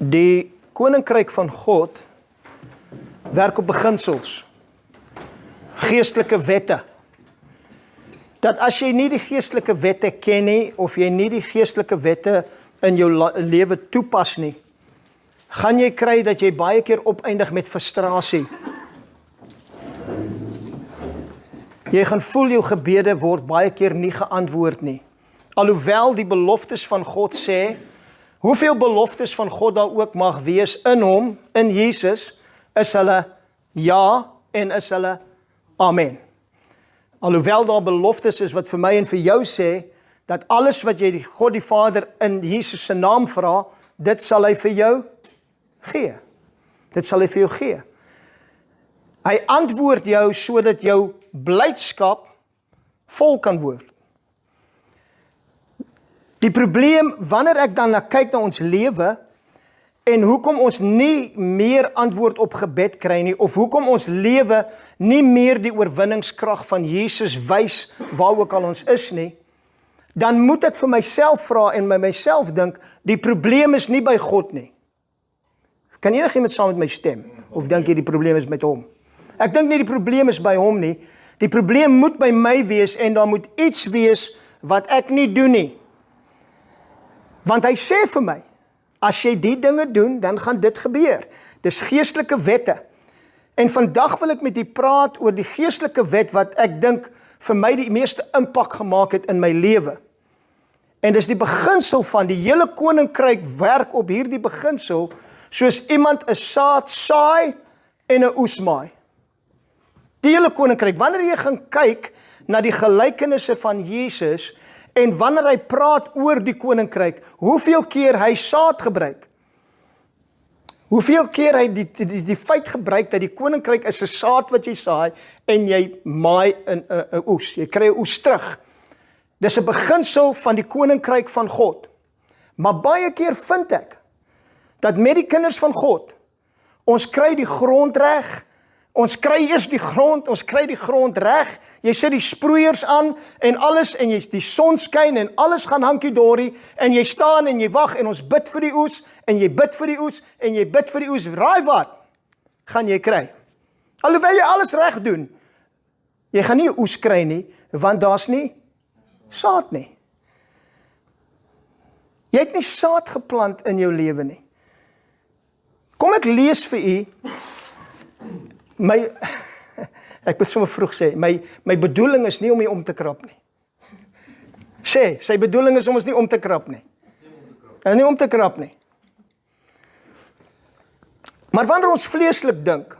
Die koninkryk van God werk op beginsels, geestelike wette. Dat as jy nie die geestelike wette ken nie, of jy nie die geestelike wette in jou lewe toepas nie, gaan jy kry dat jy baie keer opeindig met frustrasie. Jy gaan voel jou gebede word baie keer nie geantwoord nie. Alhoewel die beloftes van God sê, hoeveel beloftes van God daar ook mag wees in hom, in Jesus, is hulle ja en is hulle amen. Alhoewel daar beloftes is wat vir my en vir jou sê, dat alles wat jy die God die Vader in Jesus se naam vra, dit sal hy vir jou gee. Dit sal hy vir jou gee. Hy antwoord jou sodat jou blydskap vol kan word. Die probleem, wanneer ek dan kyk na ons lewe, en hoekom ons nie meer antwoord op gebed kry nie, of hoekom ons lewe nie meer die oorwinningskrag van Jesus wys, waar ook al ons is nie, dan moet ek vir myself vra en myself dink, die probleem is nie by God nie. Kan enigiemand saam met my stem? Of dink jy die probleem is met hom? Ek dink nie die probleem is by hom nie. Die probleem moet by my wees en daar moet iets wees wat ek nie doen nie. Want hy sê vir my, as jy die dinge doen, dan gaan dit gebeur. Dis geestelike wette. En vandag wil ek met u praat oor die geestelike wet wat ek dink vir my die meeste impak gemaak het in my lewe. En dis die beginsel van die hele koninkryk werk op hierdie beginsel, soos iemand 'n saad saai en 'n oes maai. Die hele koninkryk, wanneer jy gaan kyk na die gelykenisse van Jesus, en wanneer hy praat oor die koninkryk, hoeveel keer hy saad gebruik? Hoeveel keer hy die feit gebruik dat die koninkryk is 'n saad wat jy saai en jy maai 'n oes. Jy kry 'n oes terug. Dis 'n beginsel van die koninkryk van God. Maar baie keer vind ek dat met die kinders van God, ons kry die grond reg. Ons kry eers die grond reg, jy sit die sproeiers aan en alles, en die son skyn en alles gaan hankie-dorie, en jy staan en jy wag en ons bid vir die oes, en jy bid vir die oes, en jy bid vir die oes, raai wat, gaan jy kry. Alhoewel jy alles reg doen, jy gaan nie 'n oes kry nie, want daar's nie saad nie. Jy het nie saad geplant in jou lewe nie. Kom ek lees vir u, ek moet sommer vroeg sê, my bedoeling is nie om jy om te krap nie. Sy bedoeling is om ons nie om te krap nie. Nie om te krap nie. Maar wanneer ons vleeslik dink,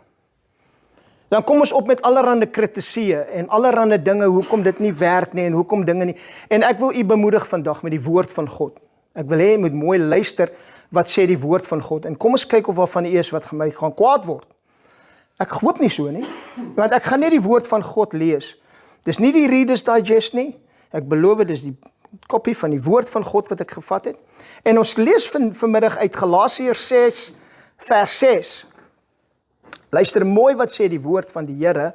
dan kom ons op met allerhande kritisieë en allerhande dinge, hoekom dit nie werk nie en hoekom dinge nie. En ek wil u bemoedig vandag met die woord van God. Ek wil hê jy moet mooi luister wat sê die woord van God. En kom ons kyk of waarvan die is wat my gaan kwaad word. Ek hoop nie so nie, want ek gaan nie die woord van God lees. Dis nie die Reader's Digest nie. Ek beloof, dis die kopie van die woord van God wat ek gevat het. En ons lees vanmiddag uit Galasiërs 6 vers 6. Luister mooi wat sê die woord van die Here.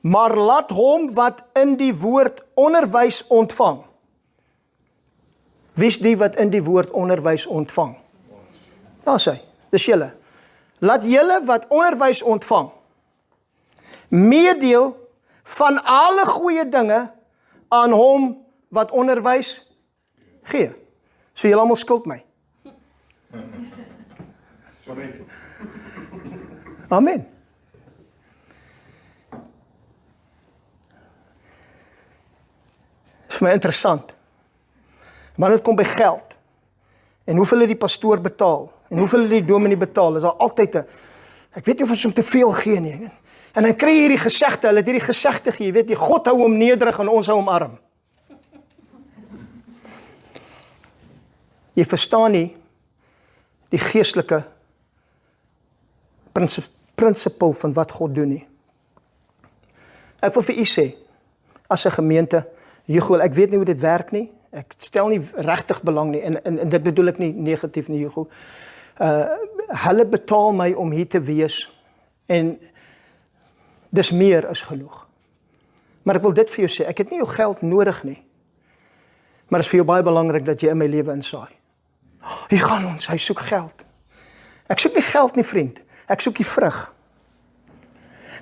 Maar laat hom wat in die woord onderwys ontvang. Wie is die wat in die woord onderwys ontvang? Ja, sê, dis julle. Laat julle wat onderwys ontvang, meedeel van alle goeie dinge aan hom wat onderwys gee. So julle almal skuld my. Sorry. Amen. Dit is vir my interessant. Maar dit kom by geld. En hoeveel het die pastoor betaal? En hoeveel het die dominee betaal? Is daar altyd ek weet nie of ons hom te veel gee nie. En dan kry jy hierdie gesegde, hulle het hierdie gesegde gee, jy weet, die God hou hom nederig en ons hou hom arm. Jy verstaan nie die geestelike prinsipel van wat God doen nie. Ek wil vir u sê, as 'n gemeente, Hugo, ek weet nie hoe dit werk nie, ek stel nie regtig belang nie, en dit bedoel ek nie negatief nie, Hugo. Hulle betaal my om hier te wees, en dis meer as genoeg. Maar ek wil dit vir jou sê, ek het nie jou geld nodig nie, maar het is vir jou baie belangrik dat jy in my lewe insaai. Hier gaan ons, hy soek geld. Ek soek nie geld nie, vriend. Ek soek die vrug.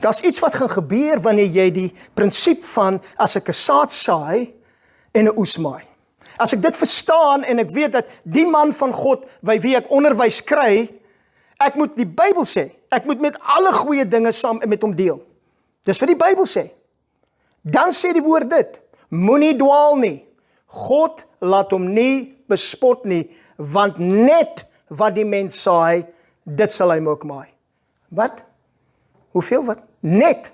Daar's iets wat gaan gebeur wanneer jy die prinsip van as ek 'n saad saai en 'n oes maai. As ek dit verstaan en ek weet dat die man van God by wie ek onderwys kry, ek moet die Bybel sê, ek moet met alle goeie dinge saam met hom deel. Dis wat die Bybel sê. Dan sê die woord dit, moenie dwaal nie. God laat hom nie bespot nie, want net wat die mens saai, dit sal hy ook maai. Wat? Hoeveel wat? Net.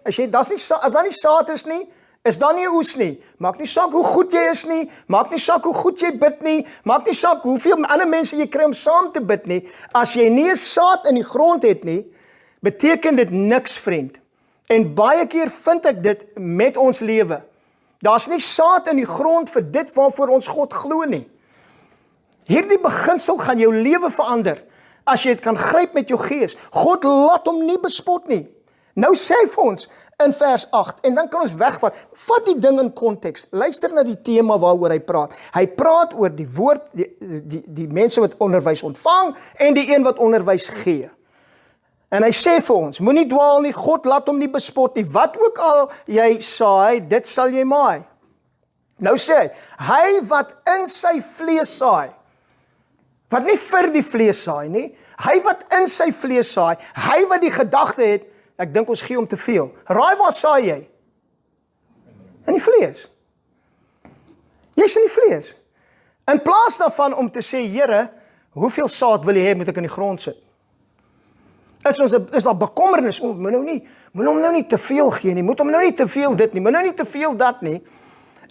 As daar nie saad is nie, is daar nie 'n oes nie. Maak nie saak hoe goed jy is nie, maak nie saak hoe goed jy bid nie, maak nie saak hoeveel ander mense jy kry om saam te bid nie. As jy nie 'n saad in die grond het nie, beteken dit niks, vriend. En baie keer vind ek dit met ons lewe. Daar's nie saad in die grond vir dit waarvoor ons God glo nie. Hierdie beginsel gaan jou lewe verander, as jy dit kan gryp met jou gees. God laat hom nie bespot nie. Nou sê hy vir ons in vers 8, en dan kan ons wegvat, vat die ding in konteks, luister na die tema waaroor hy praat. Hy praat oor die woord, die mense wat onderwys ontvang, en die een wat onderwys gee. En hy sê vir ons, moenie dwaal nie, God laat hom nie bespot nie, wat ook al jy saai, dit sal jy maai. Nou sê hy wat in sy vlees saai, wat nie vir die vlees saai nie, hy wat in sy vlees saai, hy wat die gedagte het, ek dink ons gee om te veel. Raai waar saai jy? In die vlees. Jy's in die vlees. In plaas daarvan om te sê, Here, hoeveel saad wil jy hê moet ek in die grond sit? Is daar bekommernis, moet hom nou nie te veel gee nie, moet hom nou nie te veel dit nie, moet nou nie te veel dat nie.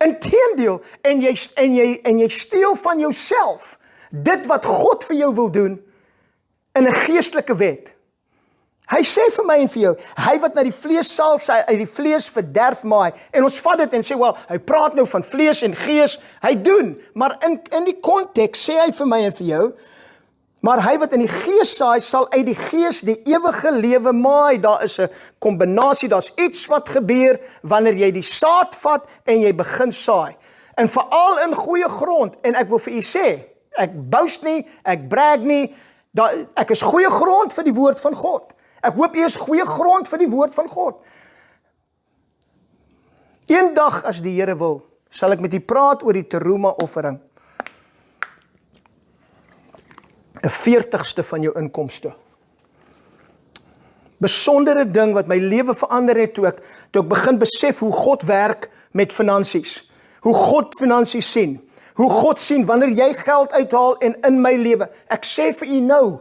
Inteendeel, en jy steel van jouself dit wat God vir jou wil doen in 'n geestelike wet. Hy sê vir my en vir jou, hy wat na die vlees sal, sy uit die vlees verderf maai. En ons vat dit en sê, wel, hy praat nou van vlees en gees, hy doen, maar in die konteks sê hy vir my en vir jou, maar hy wat in die gees saai, sal uit die gees die ewige lewe maai. Daar is 'n kombinasie, daar's iets wat gebeur wanneer jy die saad vat en jy begin saai. En veral in goeie grond, en ek wil vir u sê, ek boast nie, ek brag nie, ek is goeie grond vir die woord van God. Ek hoop u is goeie grond vir die woord van God. Eendag as die Here wil, sal ek met u praat oor die Teruma offering. 'n 40ste van jou inkomste. Besondere ding wat my lewe verander het toe ek begin besef hoe God werk met finansies. Hoe God finansies sien. Hoe God sien wanneer jy geld uithaal en in my lewe. Ek sê vir u nou,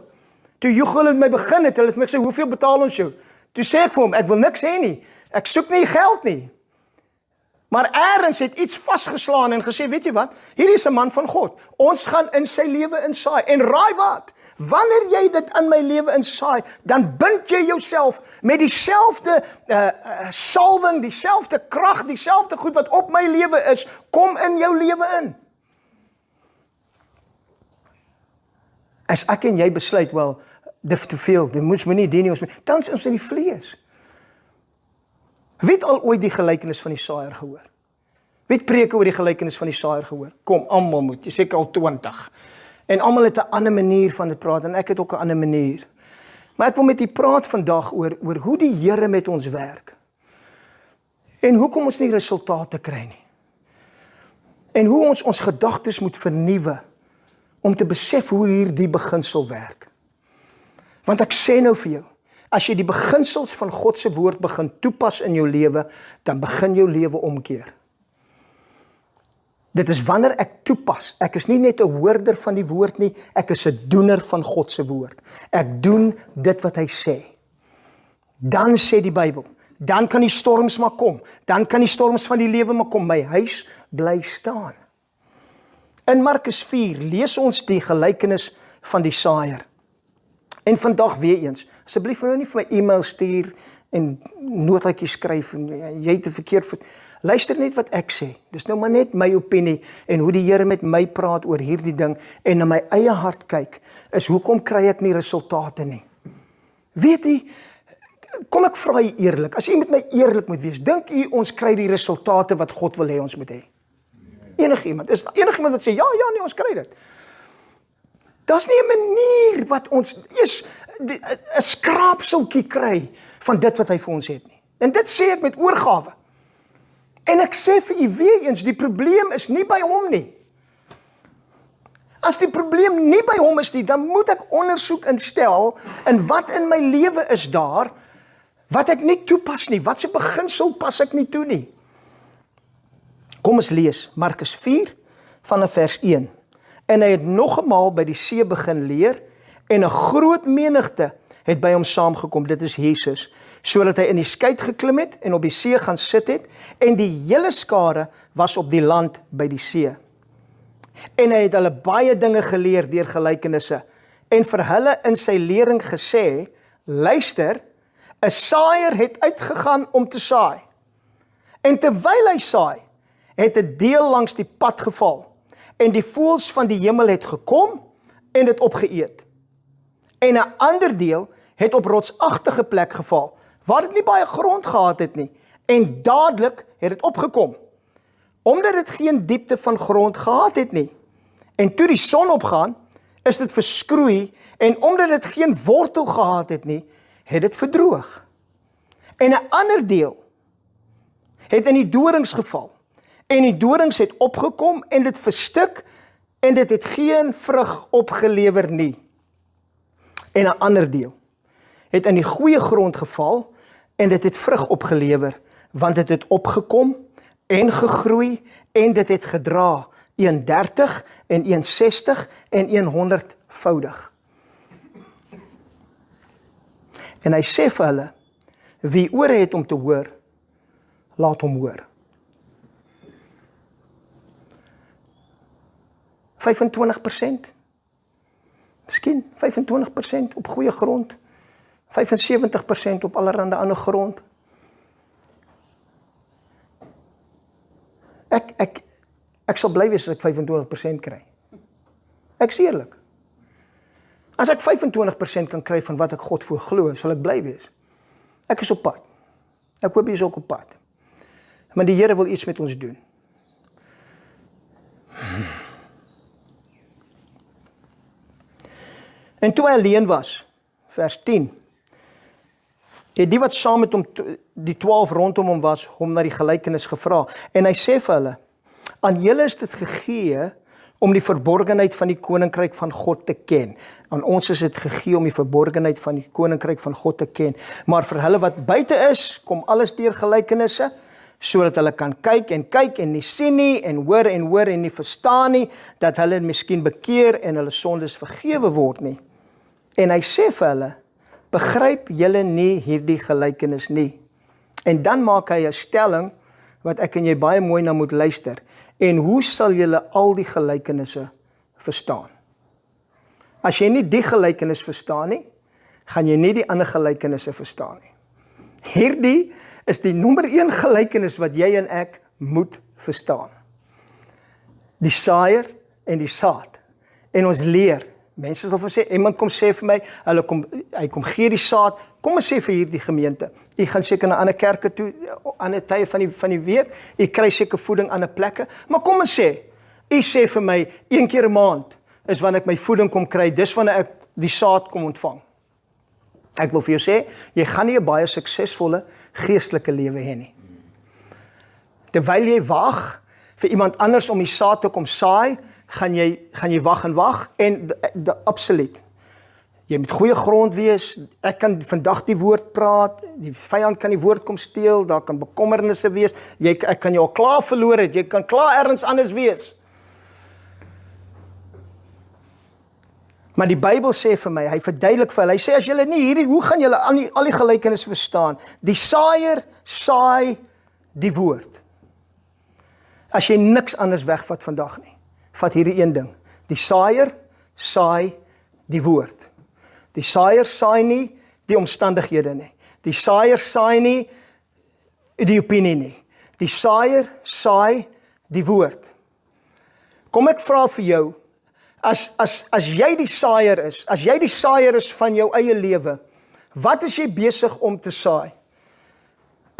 toe Joegel met my begin het, hulle het my gesê, hoeveel betaal ons jou? Toe sê ek vir hom, ek wil niks hê nie. Ek soek nie geld nie. Maar eers het iets vasgeslaan en gesê, weet jy wat, hier is 'n man van God. Ons gaan in sy lewe insaai. En raai wat? Wanneer jy dit in my lewe insaai, dan bind jy jouself met dieselfde salwing, dieselfde krag, dieselfde goed wat op my lewe is, kom in jou lewe in. As ek en jy besluit, wel, dit te veel, dit moes my nie dien nie, dan is ons in die vlees. Wie het al ooit die gelykenis van die saaier gehoor? Wie het preke oor die gelykenis van die saaier gehoor? Kom, almal moet, jy seker al 20. En almal het 'n ander manier van dit praat, en ek het ook 'n ander manier. Maar ek wil met u praat vandag oor hoe die Here met ons werk. En hoekom ons nie resultate kry nie. En hoe ons gedagtes moet vernuwe, om te besef hoe hierdie beginsel werk. Want ek sê nou vir jou, as jy die beginsels van God se woord begin toepas in jou lewe, dan begin jou lewe omkeer. Dit is wanneer ek toepas, ek is nie net 'n hoorder van die woord nie, ek is 'n doener van God se woord. Ek doen dit wat hy sê. Dan sê die Bybel, dan kan die storms maar kom, dan kan die storms van die lewe maar kom, my huis bly staan. In Markus 4 lees ons die gelykenis van die saaier. En vandag weer eens, asseblief nou nie vir my e-mail stuur en notaatjies skryf en jy het 'n verkeerd. Luister net wat ek sê. Dis nou maar net my opinie en hoe die Here met my praat oor hierdie ding en na my eie hart kyk, is hoekom kry ek nie resultate nie. Weet u, kom ek vra u eerlik, as u met my eerlik moet wees, dink u ons kry die resultate wat God wil hê ons moet hê? Enigiemand, is enigiemand wat sê, ja, nee, ons kry dit. Daar's nie 'n manier wat ons eers 'n skraapseltjie kry van dit wat hy vir ons het nie. En dit sê ek met oorgawe. En ek sê vir u weer eens, die probleem is nie by hom nie. As die probleem nie by hom is nie, dan moet ek ondersoek instel in wat in my lewe is daar, wat ek nie toepas nie, wat se beginsel pas ek nie toe nie. Kom ons lees, Markus 4 vanaf vers 1. En hy het nog eenmaal by die see begin leer, en 'n groot menigte het by hom saamgekom, dit is Jesus, sodat hy in die skei geklim het, en op die see gaan sit het, en die hele skare was op die land by die see. En hy het hulle baie dinge geleer deur gelykenisse, en vir hulle in sy lering gesê, luister, 'n saaier het uitgegaan om te saai. En terwyl hy saai, het 'n deel langs die pad geval, en die voëls van die hemel het gekom en dit opgeëet. En 'n ander deel het op rotsagtige plek geval, waar dit nie baie grond gehad het nie, en dadelik het dit opgekom, omdat dit geen diepte van grond gehad het nie. En toe die son opgaan, is dit verskroei, en omdat dit geen wortel gehad het nie, het dit verdroog. En 'n ander deel het in die dorings geval, en die dorings het opgekom, en dit verstik, en dit het geen vrug opgelewer nie. En 'n ander deel het in die goeie grond geval, en dit het vrug opgelewer, want dit het opgekom, en gegroei, en dit het gedra, 130 en 160 en 100voudig. En hy sê vir hulle, wie ore het om te hoor, laat hom hoor. 25%, miskien 25% op goeie grond, 75% op allerhande ander grond. Ek sal bly wees as ek 25% kry. Ek is eerlik. As ek 25% kan kry van wat ek God voor glo, sal ek bly wees. Ek is op pad. Ek hoop jy is ook op pad. Maar die Here wil iets met ons doen. En toe hy alleen was, vers 10, het die wat saam met hom, die 12 rondom hom was, hom na die gelykenis gevra. En hy sê vir hulle, aan julle is dit gegee om die verborgenheid van die koninkryk van God te ken. Aan ons is dit gegee om die verborgenheid van die koninkryk van God te ken. Maar vir hulle wat buite is, kom alles deur gelykenisse, sodat hulle kan kyk en nie sien nie, en hoor en nie verstaan nie, dat hulle miskien bekeer en hulle sondes vergewe word nie. En hy sê vir hulle, begryp julle nie hierdie gelykenis nie. En dan maak hy 'n stelling, wat ek en jy baie mooi na moet luister. En hoe sal julle al die gelykenisse verstaan? As jy nie die gelykenis verstaan nie, gaan jy nie die ander gelykenisse verstaan nie. Hierdie is die nommer 1 gelykenis wat jy en ek moet verstaan. Die saaier en die saad. En ons leer, mense sal vir sê, iemand kom sê vir my, hy kom gee die saad, kom ons sê vir hierdie gemeente, jy gaan seker na ander kerke toe, ander tye van die week, jy kry seker voeding aan 'n plekke, maar kom ons sê, jy sê vir my, 1 keer 'n maand, is wanneer ek my voeding kom kry, dis wanneer ek die saad kom ontvang. Ek wil vir jou sê, jy gaan nie 'n baie suksesvolle geestelike lewe hê nie. Terwyl jy wag vir iemand anders om die saad te kom saai, gaan jy wag en absoluut. Jy moet goeie grond wees, ek kan vandag die woord praat, die vyand kan die woord kom steel, daar kan bekommernisse wees, ek kan jou al klaar verloor het, jy kan klaar ergens anders wees. Maar die Bybel sê vir my, hy verduidelik vir hulle, hy sê as julle nie hierdie, hoe gaan julle al die gelykenis verstaan? Die saaier saai die woord. As jy niks anders wegvat vandag nie, vat hierdie een ding. Die saaier saai die woord. Die saaier saai nie die omstandighede nie. Die saaier saai nie die opinie nie. Die saaier saai die woord. Kom ek vra vir jou, as jy die saaier is, as jy die saaier is van jou eie lewe, wat is jy besig om te saai?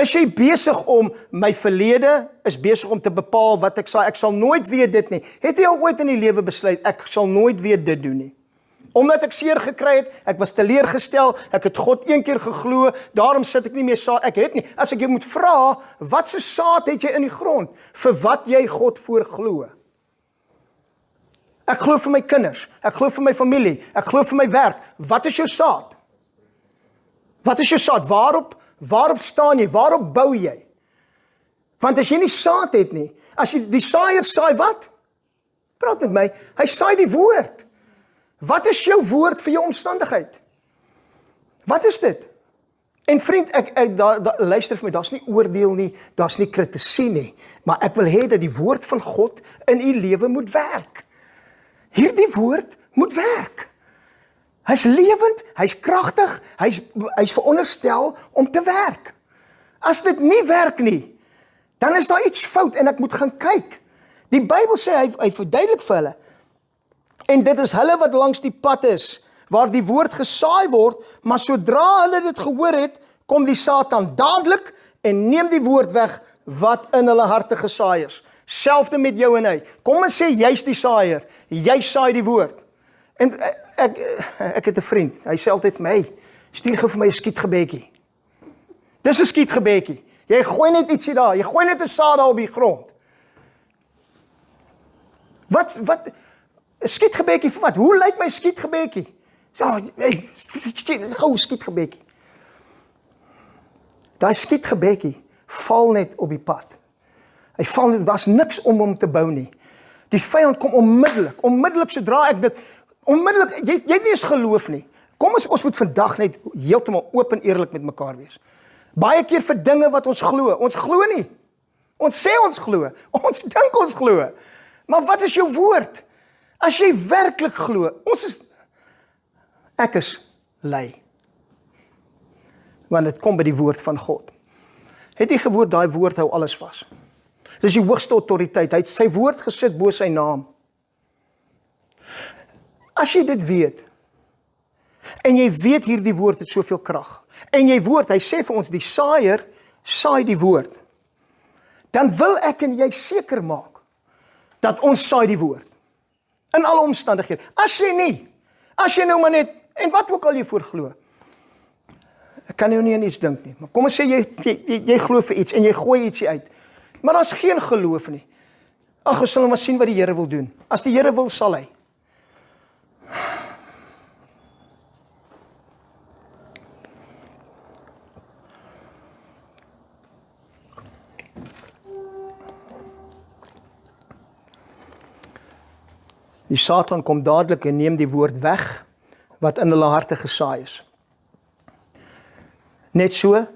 Is jy besig om, my verlede is besig om te bepaal wat ek saai, ek sal nooit weer dit nie. Het jy al ooit in die lewe besluit, ek sal nooit weer dit doen nie? Omdat ek seer gekry het, ek was teleurgestel, ek het God een keer geglo, daarom sit ek nie meer saad, ek het nie. As ek jou moet vra, wat se saad het jy in die grond, vir wat jy God voor glo? Ek glo vir my kinders, ek glo vir my familie, ek glo vir my werk. Wat is jou saad? Wat is jou saad? Waarop staan jy? Waarop bou jy? Want as jy nie saad het nie, as jy die saaier saai wat? Praat met my, hy saai die woord. Wat is jou woord vir jou omstandigheid? Wat is dit? En vriend, luister vir my, daar's nie oordeel nie, daar's nie kritisie nie, maar ek wil hê dat die woord van God in u lewe moet werk. Hierdie woord moet werk. Hy's lewend, hy's kragtig, hy's veronderstel om te werk. As dit nie werk nie, dan is daar iets fout en ek moet gaan kyk. Die Bybel sê, hy verduidelik vir hulle, en dit is hulle wat langs die pad is, waar die woord gesaai word, maar sodra hulle dit gehoor het, kom die Satan dadelik en neem die woord weg wat in hulle harte gesaai is. Selfde met jou en hy. Kom en sê, jy's die saaier, jy saai die woord. En ek het 'n vriend, hy sê altyd vir my, stuur gou vir my 'n skietgebedjie. Dis 'n skietgebedjie. Jy gooi net ietsie daar, jy gooi net 'n saad daar op die grond. Wat 'n skietgebedjie vir wat? Hoe lyk my skietgebedjie? Gou skietgebedjie. Daai skietgebedjie val net op die pad. Hy val net, daar's niks om hom te bou nie. Die vyand kom onmiddellik sodra ek dit, onmiddellik, jy het nie eens geloof nie. Kom ons moet vandag net heeltemal oop en eerlik met mekaar wees. Baie keer vir dinge wat ons glo nie. Ons sê ons glo, ons dink ons glo. Maar wat is jou woord? As jy werklik glo, ek is lei. Want dit kom by die woord van God. Het jy gehoor, daai woord hou alles vas. Dis die hoogste autoriteit, hy het sy woord gesit bo sy naam. As jy dit weet, en jy weet hierdie woord het soveel krag, en hy sê vir ons, die saaier saai die woord, dan wil ek en jy seker maak, dat ons saai die woord, in alle omstandighede. As jy nou maar net, en wat ook al jy voor glo, ek kan jou nie aan iets dink nie, maar kom ons sê, jy glo vir iets, en jy gooi ietsie uit, maar daar's geen geloof nie. Ag, ons sal maar sien wat die Here wil doen. As die Here wil, sal hy. Die Satan kom dadelik en neem die woord weg, wat in hulle harte gesaai is. Net so,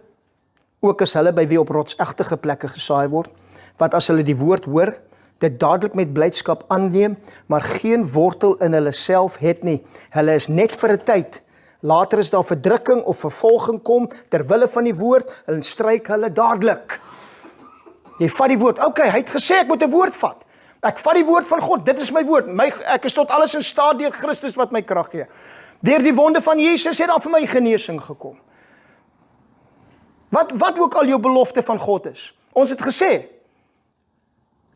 ook as hulle by wie op rotsegtige plekke gesaai word, wat as hulle die woord hoor, dit dadelik met blydskap aanneem, maar geen wortel in hulle self het nie. Hulle is net vir 'n tyd. Later is daar verdrukking of vervolging kom, terwille van die woord, en stryk hulle dadelik. Jy vat die woord, okay, hy het gesê ek moet 'n woord vat. Ek vat die woord van God, dit is my woord. Ek is tot alles in staat deur Christus wat my krag gee. Deur die wonde van Jesus het daar vir my genesing gekom. Wat ook al jou belofte van God is. Ons het gesê,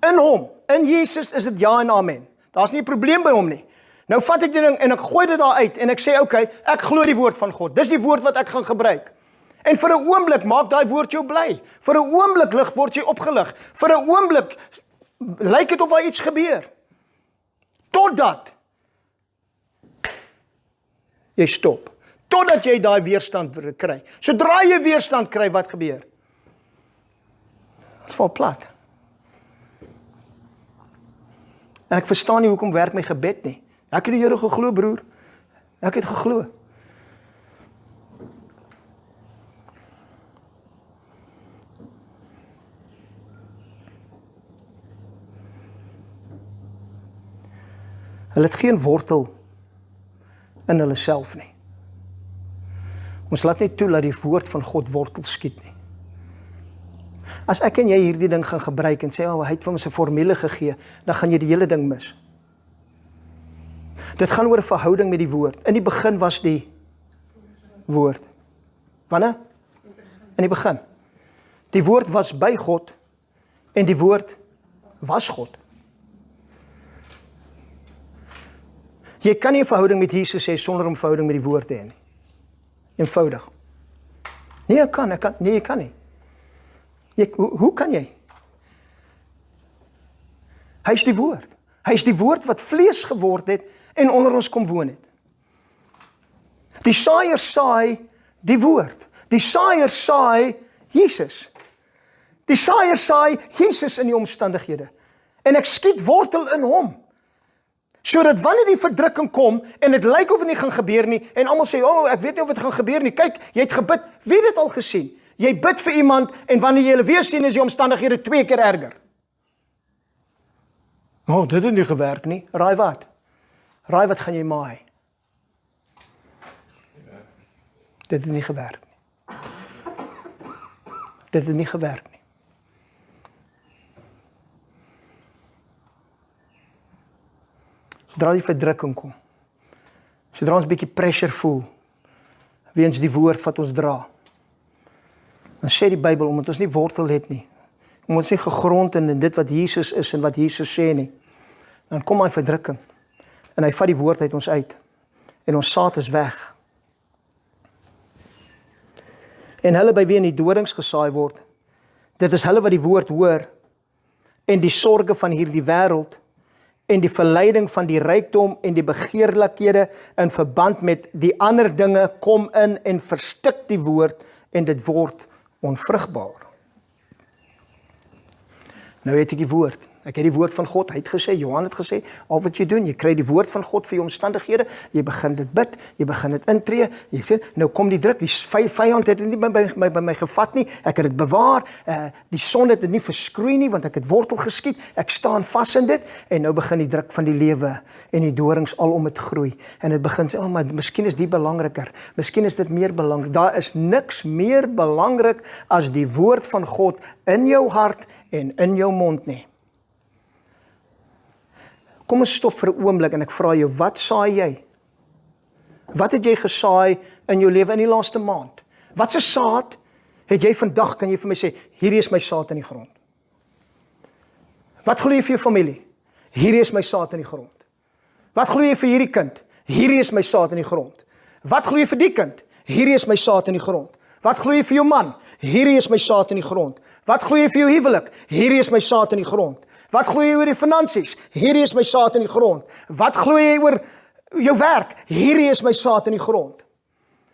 in hom, in Jesus is dit ja en amen. Daar's nie 'n probleem by hom nie. Nou vat ek die ding en ek gooi dit daar uit en ek sê, okay, ek glo die woord van God. Dis die woord wat ek gaan gebruik. En vir 'n oomblik maak daai woord jou bly. Vir 'n oomblik word jy opgelig. Vir 'n oomblik lyk dit of daar iets gebeur. Totdat jy stop. Totdat jy daai weerstand kry. Sodra jy weerstand kry, wat gebeur? Dit val plat. En ek verstaan nie hoekom werk my gebed nie. Ek het die Here geglo, broer. Ek het geglo. Hulle het geen wortel in hulle self nie. Ons laat nie toe dat die woord van God wortel skiet nie. As ek en jy hierdie ding gaan gebruik en sê, hy het vir ons 'n formule gegee, dan gaan jy die hele ding mis. Dit gaan oor 'n verhouding met die woord. In die begin was die woord. Wanneer? In die begin. Die woord was by God en die woord was God. Jy kan nie 'n verhouding met Jesus hê sonder om 'n verhouding met die woord te hê nie. Eenvoudig. Nee, jy kan nie. Hoe kan jy? Hy is die woord. Hy is die woord wat vlees geword het en onder ons kom woon het. Die saaier saai die woord. Die saaier saai Jesus. Die saaier saai Jesus in die omstandighede. En ek skiet wortel in hom. Sodat wanneer die verdrukking kom en dit lyk of dit nie gaan gebeur nie en almal sê, ek weet nie of dit gaan gebeur nie. Kyk, jy het gebid. Wie het dit al gesien? Jy bid vir iemand en wanneer jy hulle weer sien is die omstandighede 2 keer erger. Dit het nie gewerk nie. Raai wat? Raai wat gaan jy maai? Dit het nie gewerk nie. Dit het nie gewerk nie. Sodra die verdrukking kom, sodra ons 'n bietjie pressure voel, weens die woord wat ons dra, dan sê die Bybel, omdat ons nie wortel het nie, omdat ons nie gegrond in dit wat Jesus is en wat Jesus sê nie, dan kom hy verdrukking, en hy vat die woord uit ons uit, en ons saad is weg. En hulle by wie in die dorings gesaai word, dit is hulle wat die woord hoor, en die sorge van hierdie wêreld, en die verleiding van die rykdom en die begeerlikhede in verband met die ander dinge kom in en verstik die woord en dit word onvrugbaar. Nou het ek die woord. Ek het die woord van God. Hy het gesê, Johan het gesê, al wat jy doen, jy kry die woord van God vir jou omstandighede, jy begin dit bid, jy begin dit intree, jy sê, nou kom die druk, die vyand het dit nie by my gevat nie, ek het dit bewaar, die son het dit nie verskroei nie, want ek het wortel geskiet, ek staan vas in dit, en nou begin die druk van die lewe, en die dorings al om het groei, en het begin sê, maar miskien is die belangriker, miskien is dit meer belangrik, daar is niks meer belangrik as die woord van God in jou hart en in jou mond nie. Kom ons stop vir 'n oomblik en ek vra jou, wat saai jy? Wat het jy gesaai in jou lewe in die laaste maand? Wat se saad het jy vandag, kan jy vir my sê, hierdie is my saad in die grond? Wat glo jy vir jou familie? Hierdie is my saad in die grond. Wat glo jy vir hierdie kind? Hierdie is my saad in die grond. Wat glo jy vir die kind? Hierdie is my saad in die grond. Wat glo jy vir jou man? Hierdie is my saad in die grond. Wat glo jy vir jou huwelik? Hierdie is my saad in die grond. Wat glo jy oor die finansies? Hierdie is my saad in die grond. Wat glo jy oor jou werk? Hierdie is my saad in die grond.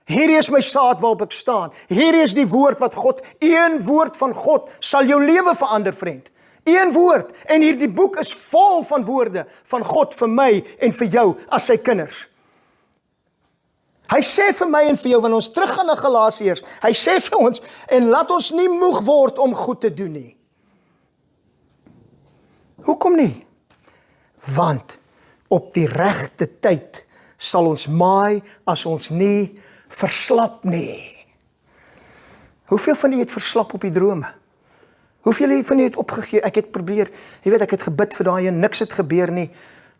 Hierdie is my saad waarop ek staan. Hierdie is die woord wat God, een woord van God, sal jou lewe verander, vriend. Een woord. En hierdie boek is vol van woorde van God vir my en vir jou as sy kinders. Hy sê vir my en vir jou, wanneer ons teruggaan na Galasiërs, hy sê vir ons, en laat ons nie moeg word om goed te doen nie. Hoekom nie? Want op die regte tyd sal ons maai as ons nie verslap nie. Hoeveel van julle het verslap op die drome? Hoeveel van julle het opgegee? Ek het probeer, jy weet, ek het gebid vir daai en niks het gebeur nie.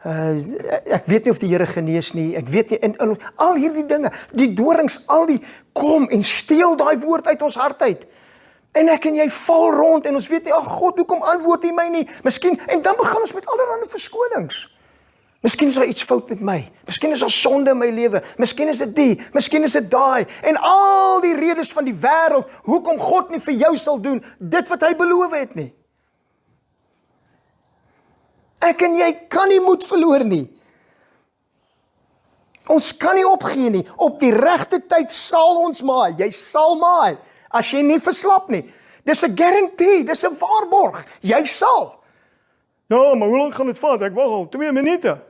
Ek weet nie of die Here genees nie, ek weet nie, en al hierdie dinge, die dorings, al die, kom en steel daai woord uit ons hart uit. En ek en jy val rond en ons weet nie, ag God, hoekom antwoord hy my nie? Miskien, en dan begin ons met allerlei verskonings. Miskien is daar iets fout met my. Miskien is daar sonde in my lewe. Miskien is dit die, miskien is dit daai. En al die redes van die wêreld, hoekom God nie vir jou sal doen, dit wat hy beloof het nie. Ek en jy kan nie moed verloor nie. Ons kan nie opgee nie. Op die regte tyd sal ons maai. Jy sal maai. As jy nie verslap nie. Dis 'n garantie, dis 'n waarborg. Jy sal. Ja, maar hoe lank gaan dit vat? Ek wag al 2 minute.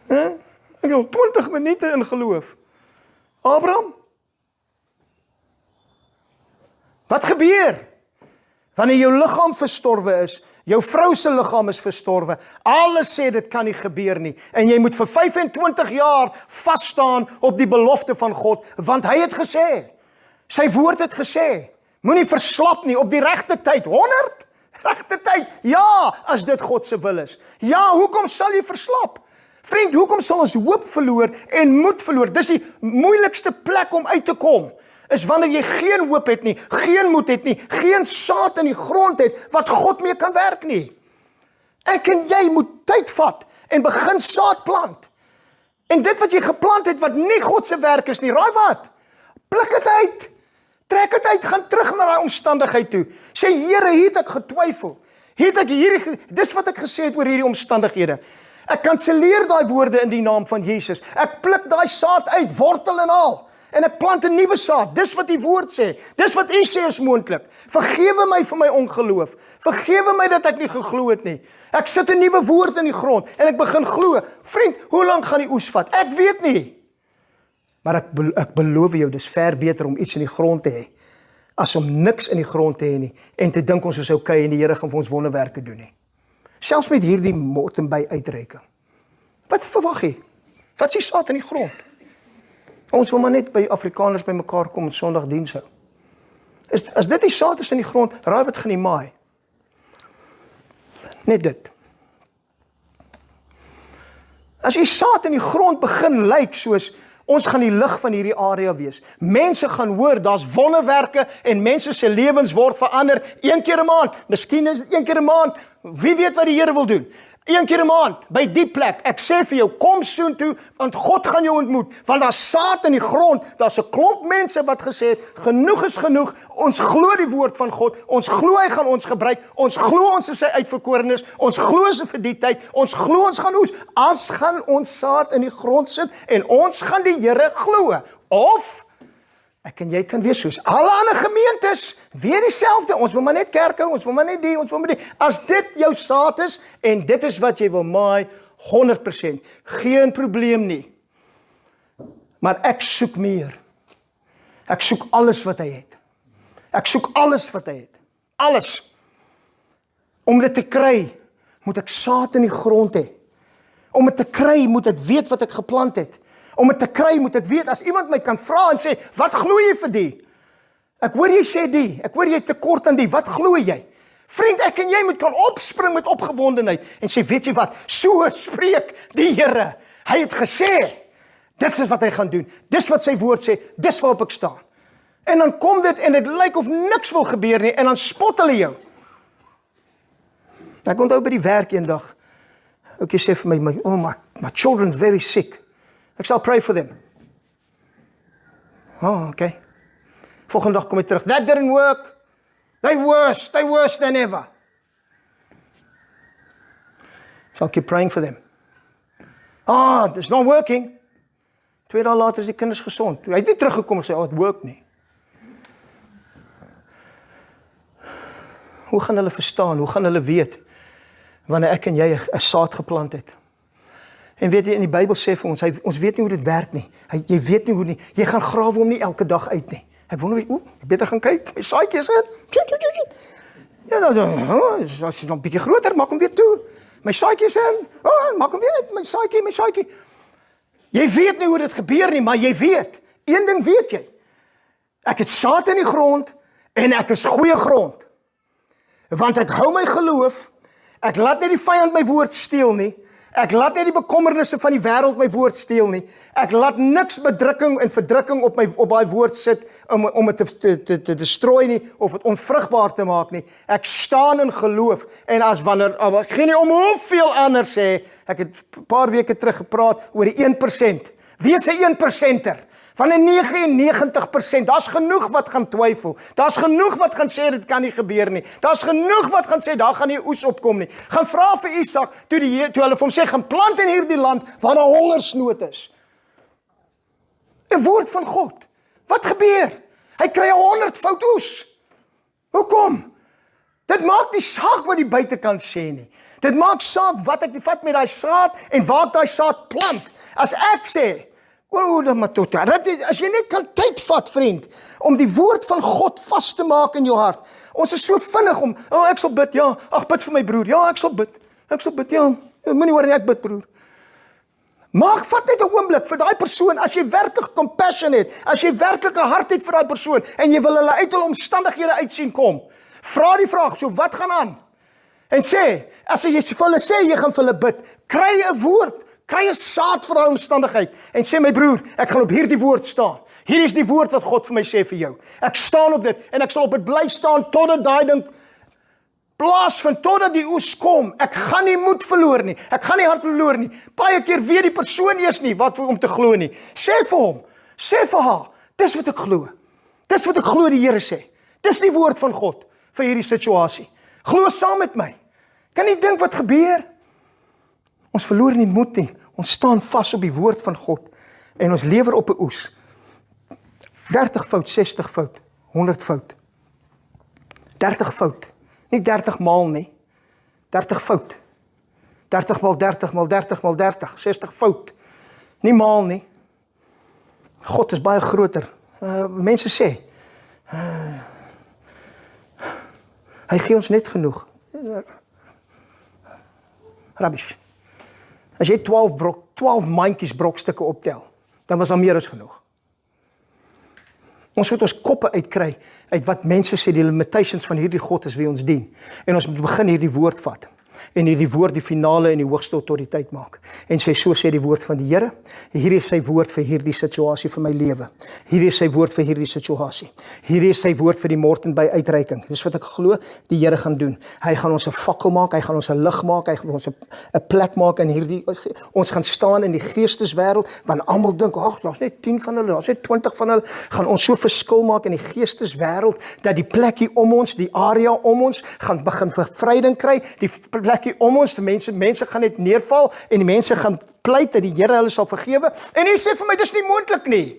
Ek het al 20 minute in geloof. Abraham? Wat gebeur? Wanneer jou liggaam verstorwe is, jou vrou se liggaam is verstorwe, alles sê dit kan nie gebeur nie, en jy moet vir 25 jaar vas staan op die belofte van God, want hy het gesê, sy woord het gesê, moenie verslap nie, op die regte tyd, 100, regte tyd, ja, as dit God se wil is, ja, hoekom sal jy verslap? Vriend, hoekom sal ons hoop verloor en moed verloor? Dis die moeilikste plek om uit te kom, is wanneer jy geen hoop het nie, geen moed het nie, geen saad in die grond het, wat God mee kan werk nie. Ek en jy moet tyd vat, en begin saad plant. En dit wat jy geplant het, wat nie God se werk is nie, raai wat? Pluk dit uit. Trek dit uit, gaan terug na daai omstandigheid toe. Sê, Here, hier het ek getwyfel. Dis wat ek gesê het oor hierdie omstandighede. Ek kanselleer daai woorde in die naam van Jesus. Ek pluk daai saad uit, wortel en al. En ek plant 'n nuwe saad. Dis wat die woord sê. Dis wat U sê is moontlik. Vergewe my vir my ongeloof. Vergewe my dat ek nie geglo het nie. Ek sit 'n nuwe woord in die grond en ek begin glo. Vriend, hoe lank gaan die oes vat? Ek weet nie. Maar ek beloof jou, dis ver beter om iets in die grond te hê, as om niks in die grond te hê nie, en te dink ons is okay en die Here gaan vir ons wonderwerke doen nie. Selfs met hierdie mot en by uitreiking. Wat verwag jy? Wat is die saad in die grond? Ons wil maar net by Afrikaners by mekaar kom en Sondagdiens hou. As dit die saad is in die grond, raai wat gaan die maai? Net dit. As die saad in die grond begin lyk soos, ons gaan die lig van hierdie area wees. Mense gaan hoor, daar's wonderwerke en mense se lewens word verander 1 keer 'n maand. Miskien is dit 1 keer 'n maand. Wie weet wat die Here wil doen? 1 keer 'n maand, by die plek. Ek sê vir jou, kom soontoe, want God gaan jou ontmoet. Want daar's saad in die grond. Daar's 'n klomp mense wat gesê het, genoeg is genoeg. Ons glo die woord van God. Ons glo hy gaan ons gebruik. Ons glo ons is sy uitverkorenes. Ons glo se vir die tyd. Ons glo ons gaan oes. As gaan ons saad in die grond sit en ons gaan die Here glo. Of ek en jy kan wees soos alle ander gemeentes, weer dieselfde. Ons wil maar net kerk hou, ons wil maar net die, ons wil maar die. As dit jou saad is en dit is wat jy wil maai, 100%, geen probleem nie. Maar ek soek meer. Ek soek alles wat hy het. Ek soek alles wat hy het. Alles. Om dit te kry, moet ek saad in die grond hê. Om dit te kry, moet ek weet wat ek geplant het. Om dit te kry, moet ek weet, as iemand my kan vra en sê, wat glo jy vir die? Ek hoor jy sê die, ek hoor jy tekort aan die, wat glo jy? Vriend, ek en jy moet kan opspring met opgewondenheid en sê, weet jy wat, so spreek die Here. Hy het gesê, dit is wat hy gaan doen, dis wat sy woord sê, dis waarop ek staan. En dan kom dit en dit lyk of niks wil gebeur nie, en dan spot hulle jou. Ek onthou by die werk eendag, ook jy sê vir my, my children's very sick. Ek sal pray for them. Oh, okay. Volgende dag kom hy terug. That didn't work. They worse than ever. So I'll keep praying for them. It's not working. 2 dae later is die kinders gesond. Hy het nie teruggekom en sê, it work nie. Hoe gaan hulle verstaan? Hoe gaan hulle weet wanneer ek en jy 'n saad geplant het? En weet jy, in die Bybel sê vir ons, ons weet nie hoe dit werk nie. Jy weet nie hoe nie. Jy gaan grawe hom nie elke dag uit nie. Ek wonder, ek beter gaan kyk, my saadjie is in. Ja, as jy nog 'n bietjie groter, maak hom weer toe. My saadjie is in. Maak hom weer uit, my saadjie. Jy weet nie hoe dit gebeur nie, maar jy weet. Een ding weet jy. Ek het saad in die grond en ek is goeie grond. Want ek hou my geloof. Ek laat nie die vyand my woord steel nie. Ek laat nie die bekommernisse van die wêreld my woord steel nie. Ek laat niks bedrukking en verdrukking op daai woord sit om dit te destrooi nie of dit onvrugbaar te maak nie. Ek staan in geloof en as wanneer ek geen nie om hoeveel anders sê, ek het 'n paar weke terug gepraat oor die 1%. Wie is 'n 1%er? Van 'n 99%, daar's genoeg wat gaan twyfel. Daar's genoeg wat gaan sê dit kan nie gebeur nie. Daar's genoeg wat gaan sê daar gaan nie oes opkom nie. Gaan vra vir Isak toe hulle vir hom sê gaan plant in hierdie land waar daar hongersnood is. 'n Woord van God. Wat gebeur? Hy kry 100-fout oes. Hoekom? Dit maak nie saak wat die buitekant sê nie. Dit maak saak wat ek vat met daai saad en waar ek daai saad plant. As ek sê as jy net kan tyd vat, vriend, om die woord van God vas te maak in jou hart. Ons is so vinnig om, ek sal bid, ja, bid vir my broer, ja, ek sal bid, ja, moenie worry, ek bid broer. Vat net 'n oomblik vir daai persoon, as jy werklik compassion het, as jy werklik 'n hart het vir daai persoon, en jy wil hulle uit hul omstandighede uitsien kom, vra die vraag, so wat gaan aan? En sê, as jy vir hulle sê, jy gaan vir hulle bid, kry 'n woord, kry 'n saad vir daai omstandigheid en sê my broer, ek gaan op hierdie woord staan. Hier is die woord wat God vir my sê vir jou. Ek staan op dit en ek sal op dit bly staan totdat daai ding Plaasvind totdat die oes kom. Ek gaan nie moed verloor nie. Ek gaan nie hart verloor nie. Baie keer weet die persoon eers nie wat om te glo nie. Sê vir hom, sê vir haar, dis wat ek glo. Dis wat ek glo die Here sê. Dis die woord van God vir hierdie situasie. Glo saam met my. Kan nie dink wat gebeur? Ons verloor nie moed nie. Ons staan vas op die woord van God en ons lewer op 'n oes. 30 fout, 60 fout, 100 fout. 30 fout. Nie 30 maal nie. 30 fout. 30 maal 30 maal 30 maal 30, 60 fout. Nie maal nie. God is baie groter. Mense sê, hy gee ons net genoeg. Rubbish. As jy 12 mandjies brokstukke optel, dan was daar meer as genoeg. Ons moet ons koppe uitkry, uit wat mense sê, die limitations van hierdie God is wie ons dien. En ons moet begin hierdie woord vat. En hierdie woord die finale en die hoogste autoriteit maak. En sê, so sê die woord van die Here, hierdie is sy woord vir hierdie situasie vir my lewe. Hierdie is sy woord vir hierdie situasie. Hierdie is sy woord vir die Morten by uitreiking. Dis wat ek glo, die Here gaan doen. Hy gaan ons 'n fakkel maak, hy gaan ons 'n lig maak, hy gaan ons 'n plek maak in hierdie, ons gaan staan in die geesteswêreld, want almal dink, ag, daar's net 10 van hulle, daar's net 20 van hulle, gaan ons so verskil maak in die geesteswêreld, dat die plekkie om ons, die area om ons, gaan begin vervryding kry, die plekkie om ons, mense gaan net neerval, en die mense gaan pleit dat die Here hulle sal vergewe, en hy sê vir my, dis nie moontlik nie.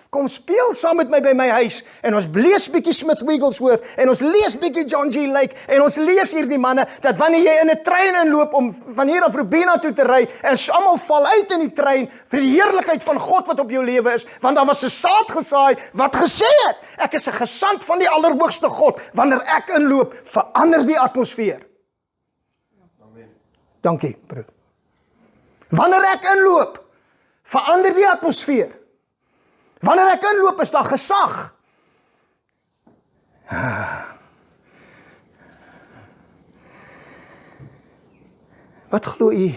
Kom speel saam met my by my huis, en ons lees bietjie Smith Wigglesworth, en ons lees bietjie John G. Lake, en ons lees hierdie manne, dat wanneer jy in 'n trein inloop, om van hier af Robina toe te ry, en almal val uit in die trein, vir die heerlikheid van God wat op jou lewe is, want daar was 'n saad gesaai, wat gesê het, ek is 'n gesant van die Allerhoogste God, wanneer ek inloop, verander die atmosfeer. Dankie, broer. Wanneer ek inloop, verander die atmosfeer. Wanneer ek inloop, is daar gesag. Wat glo u?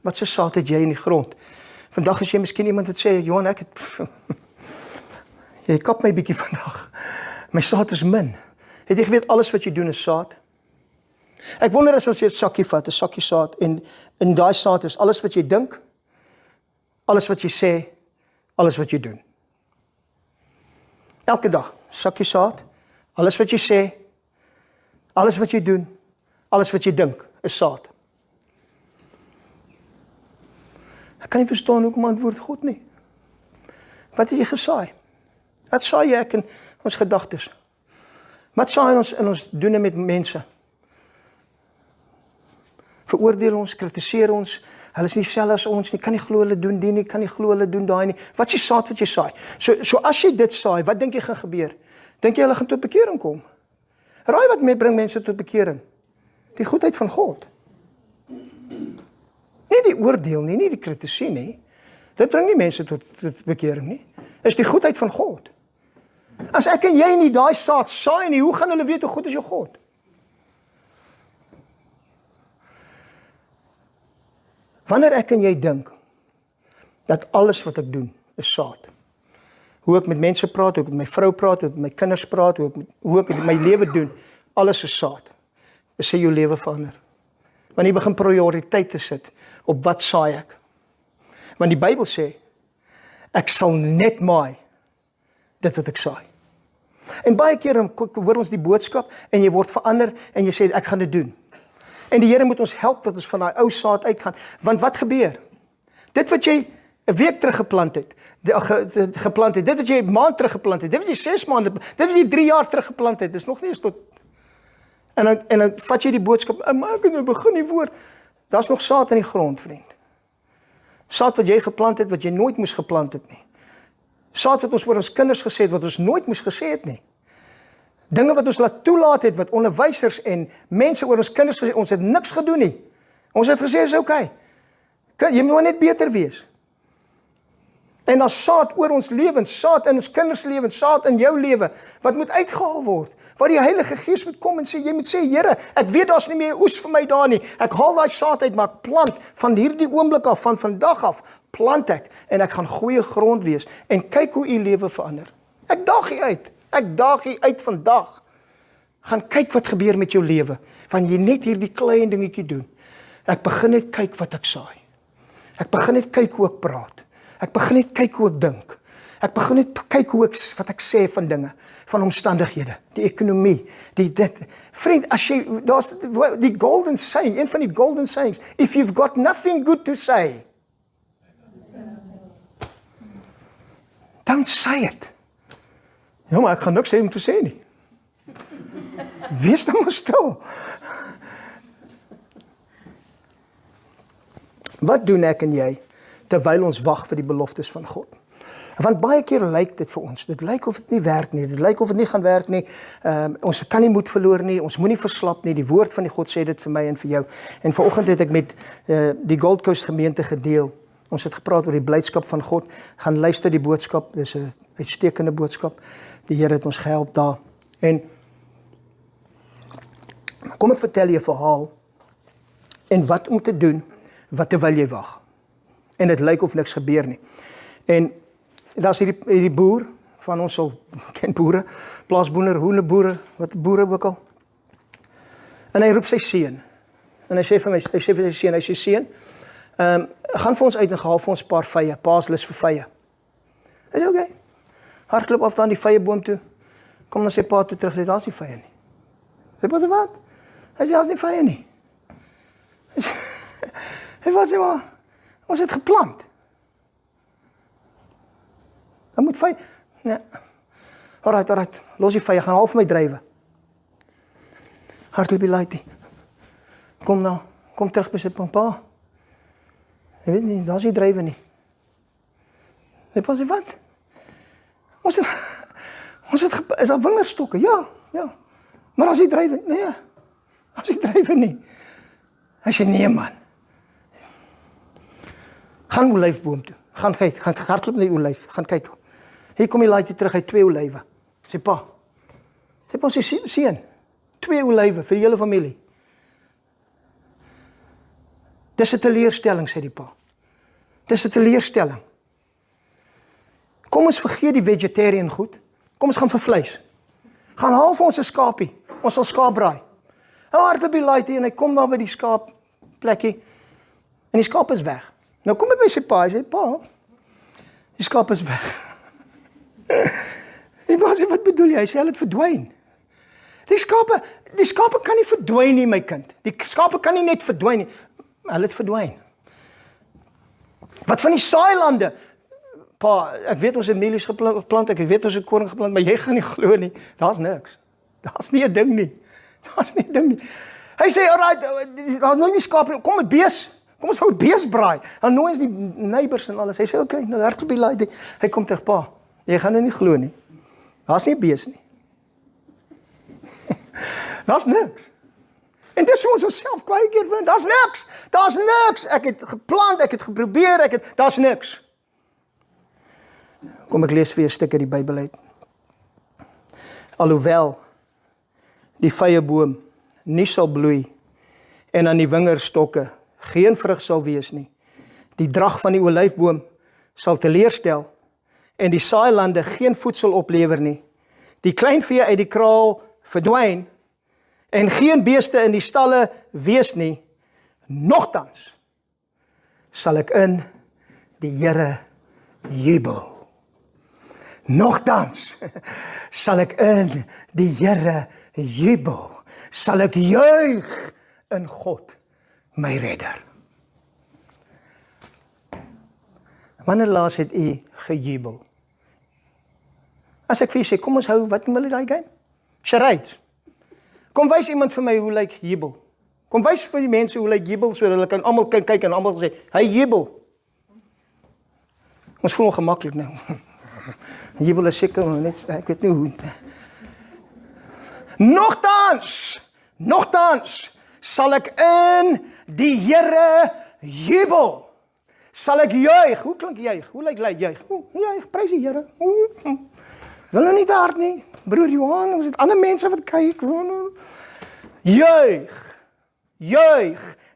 Wat se saad het jy in die grond? Vandag as jy miskien iemand het sê, Johan, ek het jy kap my bietjie vandag. My saad is min. Het jy geweet alles wat jy doen is saad? Ek wonder as ons 'n sakkie vat, 'n sakkie saad, en in daai saad is alles wat jy dink, alles wat jy sê, alles wat jy doen. Elke dag, sakkie saad, alles wat jy sê, alles wat jy doen, alles wat jy dink, is saad. Ek kan nie verstaan hoekom antwoord God nie. Wat het jy gesaai? Wat saai jy in ons gedagtes? Wat saai ons in ons doen met mense? Veroordeel ons, kritiseer ons, hulle is nie dieselfde as ons nie, kan nie glo hulle doen die nie, kan nie glo hulle doen daai nie. Wat is die saad wat jy saai? So as jy dit saai, wat dink jy gaan gebeur? Dink jy hulle gaan tot bekering kom? Raai wat bring mense tot bekering? Die goedheid van God. Nie die oordeel nie, nie die kritisie nie. Dit bring nie mense tot bekering nie. Is die goedheid van God. As ek en jy nie daai saad saai nie, hoe gaan hulle weet hoe goed is jou God? Wanneer ek en jy dink dat alles wat ek doen is saad. Hoe ek met mense praat, hoe ek met my vrou praat, hoe ek met my kinders praat, hoe ek my lewe doen, alles is saad. Dis sê jou lewe verander. Want jy begin prioriteit te sit op wat saai ek. Want die Bybel sê, ek sal net maai dit wat ek saai. En baie keer hoor ons die boodskap en jy word verander en jy sê ek gaan dit doen. En die Here moet ons help dat ons van daai ou saad uitgaan. Want wat gebeur? Dit wat jy 'n week terug geplant het, dit wat jy 'n maand terug geplant het, dit wat jy 6 maande, dit wat jy 3 jaar terug geplant het, dis nog nie eens tot. En dan vat jy die boodskap, maar ek het nou begin die woord. Daar's nog saad in die grond, vriend. Saad wat jy geplant het, wat jy nooit moes geplant het nie. Saad wat ons oor ons kinders gesê het, wat ons nooit moes gesê het nie. Dinge wat ons laat toelaat het, wat onderwysers en mense oor ons kinders gesê, ons het niks gedoen nie. Ons het gesê, is okay. Jy moet net beter wees. En as saad oor ons lewens, saad in ons kinders lewens, saad in jou lewe, wat moet uitgehaal word, waar die Heilige Gees moet kom en sê, jy moet sê, Here, ek weet daar's nie meer oes vir my daar nie, ek haal daai saad uit, maar ek plant, van hierdie oomblik af, van vandag af, plant ek, en ek gaan goeie grond wees, en kyk hoe u lewe verander. Ek daag u uit vandag, gaan kyk wat gebeur met jou lewe, wanneer jy net hierdie klein dingetjie doen. Ek begin net kyk wat ek saai. Ek begin net kyk hoe ek praat. Ek begin net kyk hoe ek dink. Ek begin net kyk wat ek sê van dinge, van omstandighede, die ekonomie, dit. Vriend, as jy, daar's die golden saying, een van die golden sayings, if you've got nothing good to say, don't say it. Ja, maar ek gaan niks sê om te sê nie. Wees dan maar stil. Wat doen ek en jy, terwyl ons wag vir die beloftes van God? Want baie keer lyk dit vir ons, dit lyk of dit nie werk nie, dit lyk of dit nie gaan werk nie, ons kan nie moed verloor nie, ons moenie verslap nie, die woord van die God sê dit vir my en vir jou. En vanoggend het ek met die Gold Coast gemeente gedeel, ons het gepraat oor die blydskap van God, gaan luister die boodskap, dis 'n uitstekende boodskap, die Here het ons gehelp daar. En kom ek vertel jy 'n verhaal, en wat om te doen, wat terwyl jy wag. En dit lyk of niks gebeur nie. En daar's hierdie boer, van ons sal ken boere, plaasboere, hoendeboere, wat boere ook al. En hy roep sy seun. En hy sê vir sy seun, hy sê seun, gaan vir ons uit en gehaal vir ons 'n paar vye, pa's lus vir vye. Hy sê okay. Hardloop af dan die vyeboom toe. Kom dan sy pa toe terug, sê daar's nie vye nie. Sê pa sê wat? Hy sê daar's nie vye nie. Hy sê maar, ons het geplant. Dan moet vye, nee. Alright, los die vye, gaan half my drywe. Hardloop die laaitjie. Kom terug by sy pa. Jy weet nie, daar's nie drywe nie. Sy pa sê wat? Is daar wingerstokke? Ja. Maar as jy drywe, nee. As jy drywe nie. Hy sê nee man. Gaan olyfboom toe. Gaan kyk, gaan hardloop na die olyf, gaan kyk. Hier kom die laaitjie terug, hy 2 olywe. Sê pa. Sê seun, 2 olywe vir die hele familie. Dis 'n teleurstelling, sê die pa. Dis 'n teleurstelling. Kom ons vergeet die vegetarian goed. Kom ons gaan vir vleis. Gaan haal vir ons 'n skapie. Ons sal skaap braai. Hy hardloop die laaitjie en hy kom daar by die skaap plekkie. En die skaap is weg. Nou kom hy by sy pa, hy sê pa, die skaap is weg. Die pa sê wat bedoel jy? Hy sê hulle het verdwyn. Die skape kan nie verdwyn nie, my kind. Die skape kan nie net verdwyn nie. Hulle het verdwyn. Wat van die saailande? Pa, ek weet ons het mielies geplant, ek weet ons het koring geplant, maar jy gaan nie glo nie. Daar's niks. Daar's nie 'n ding nie. Hy sê, alright, daar's nou nie skaap nie. Kom met bees. Kom ons hou bees braai. Dan nooi ons die neighbors en alles. Hy sê, okay, nou hardloop die laaitjie. Hy kom terug, pa. Jy gaan nou nie glo nie. Daar's nie bees nie. Daar's niks. En dis hoe ons onsself baie keer vind. Daar's niks. Ek het geplant, ek het geprobeer, daar's niks. Kom ek lees vir 'n stuk uit die Bybel uit. Alhoewel die vyeboom nie sal bloei en aan die wingerstokke geen vrug sal wees nie. Die drag van die olyfboom sal teleurstel en die saailande geen voedsel oplewer nie. Die kleinvee uit die kraal verdwyn en geen beeste in die stalle wees nie. Nogtans sal ek in die Here jubel. Nogtans sal ek in die Here jubel. Sal ek juig in God, my redder. Wanneer laas het u gejubel? As ek vir jy sê, kom ons hou, wat noem hulle daai game? Charades. Kom wys iemand vir my hoe lyk jubel. Kom wys vir die mense hoe lyk jubel, sodat hulle kan almal kyk en almal sê, hy jubel. Ons voel ongemaklik nou. Jubel is seker, net, ek weet nie hoe. Nogtans sal ek in die Here jubel. Sal ek juig. Hoe klink juig? Hoe lyk juig? Juig, prys die Here. Wil nou nie te hard nie. Broer Johan, ons het ander mense wat kyk. Juig